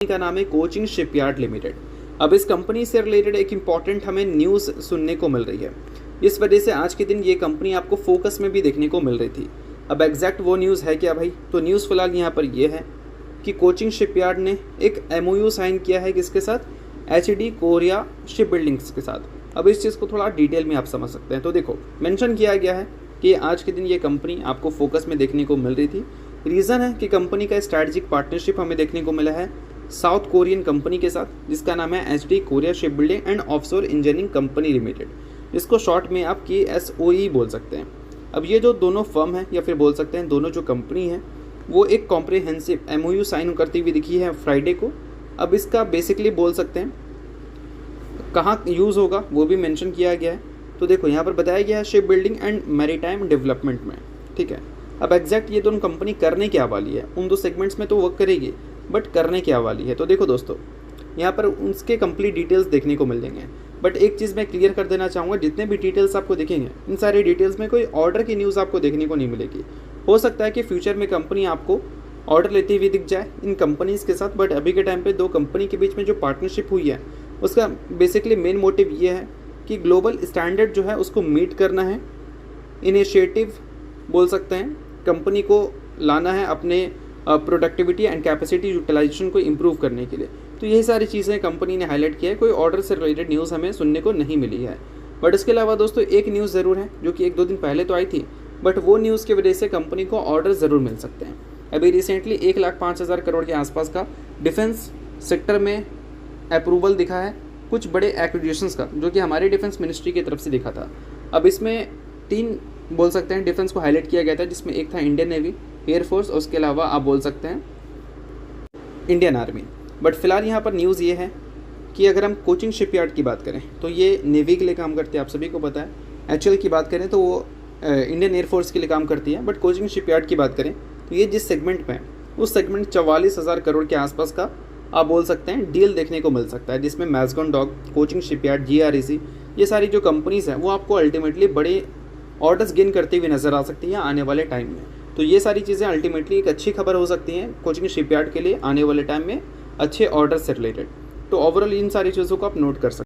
का नाम है कोचिंग शिपयार्ड लिमिटेड। अब इस कंपनी से रिलेटेड एक इम्पॉर्टेंट हमें न्यूज़ सुनने को मिल रही है। इस वजह से आज के दिन ये कंपनी आपको फोकस में भी देखने को मिल रही थी। अब एग्जैक्ट वो न्यूज़ है क्या भाई? तो न्यूज़ फिलहाल यहाँ पर ये है कि कोचिंग शिपयार्ड ने एक MOU साइन किया है किसके साथ? HD कोरिया शिप बिल्डिंग्स के साथ। अब इस चीज़ को थोड़ा डिटेल में आप समझ सकते हैं। तो देखो, मेंशन किया गया है कि आज के दिन ये कंपनी आपको फोकस में देखने को मिल रही थी। रीज़न है कि कंपनी का स्ट्रैटेजिक पार्टनरशिप हमें देखने को मिला है साउथ कोरियन कंपनी के साथ, जिसका नाम है HD Korea ship building and offshore engineering company limited, जिसको शॉर्ट में आप KSOE बोल सकते हैं। अब ये जो दोनों फर्म है या फिर बोल सकते हैं दोनों जो कंपनी है, वो एक कॉम्प्रिहेंसिव MOU साइन करती हुई दिखी है फ्राइडे को। अब इसका बेसिकली बोल सकते हैं कहाँ यूज़ होगा वो भी मेंशन किया गया है। तो देखो यहाँ पर बताया गया है ship building and maritime development में, ठीक है। अब एग्जैक्ट ये दोनों कंपनी करने क्या वाली है, उन दो सेगमेंट्स में तो वर्क करेगी, बट करने क्या वाली है। तो देखो दोस्तों, यहाँ पर उसके कंप्लीट डिटेल्स देखने को मिल जाएंगे। बट एक चीज़ मैं क्लियर कर देना चाहूँगा, जितने भी डिटेल्स आपको दिखेंगे इन सारी डिटेल्स में कोई ऑर्डर की न्यूज़ आपको देखने को नहीं मिलेगी। हो सकता है कि फ्यूचर में कंपनी आपको ऑर्डर लेती हुई दिख जाए इन कंपनीज़ के साथ, बट अभी के टाइम पे दो कंपनी के बीच में जो पार्टनरशिप हुई है उसका बेसिकली मेन मोटिव ये है कि ग्लोबल स्टैंडर्ड जो है उसको मीट करना है। इनिशिएटिव बोल सकते हैं कंपनी को लाना है अपने प्रोडक्टिविटी एंड कैपेसिटी यूटिलाइजेशन को इम्प्रूव करने के लिए। तो यही सारी चीज़ें कंपनी ने हाईलाइट किया है। कोई ऑर्डर से रिलेटेड न्यूज़ हमें सुनने को नहीं मिली है। बट इसके अलावा दोस्तों एक न्यूज़ ज़रूर है जो कि 1-2 दिन पहले तो आई थी, बट वो न्यूज़ की वजह से कंपनी को ऑर्डर ज़रूर मिल सकते हैं। अभी रिसेंटली 1,05,000 करोड़ के आसपास का डिफेंस सेक्टर में अप्रूवल दिखा है कुछ बड़े एक्विजिशंस का, जो कि हमारे डिफेंस मिनिस्ट्री की तरफ से दिखा था। अब इसमें 3 बोल सकते हैं डिफेंस को हाईलाइट किया गया था, जिसमें एक था इंडियन नेवी, एयरफोर्स और उसके अलावा आप बोल सकते हैं इंडियन आर्मी। बट फिलहाल यहाँ पर न्यूज़ ये है कि अगर हम कोचिंग शिपयार्ड की बात करें तो ये नेवी के लिए काम करती है, आप सभी को पता है। HAL की बात करें तो वो इंडियन एयरफोर्स के लिए काम करती है। बट कोचिंग शिपयार्ड की बात करें तो ये जिस सेगमेंट में है उस सेगमेंट 44,000 करोड़ के आसपास का आप बोल सकते हैं डील देखने को मिल सकता है, जिसमें मैज़गॉन डॉक, कोचिंग शिपयार्ड, GREC, ये सारी जो कंपनीज़ हैं वो आपको अल्टीमेटली बड़े ऑर्डर्स गेन करती हुई नज़र आ सकती हैं आने वाले टाइम में। तो ये सारी चीज़ें अल्टीमेटली एक अच्छी खबर हो सकती हैं कोचिंग शिपयार्ड के लिए आने वाले टाइम में अच्छे ऑर्डर से रिलेटेड। तो ओवरऑल इन सारी चीज़ों को आप नोट कर सकते हैं।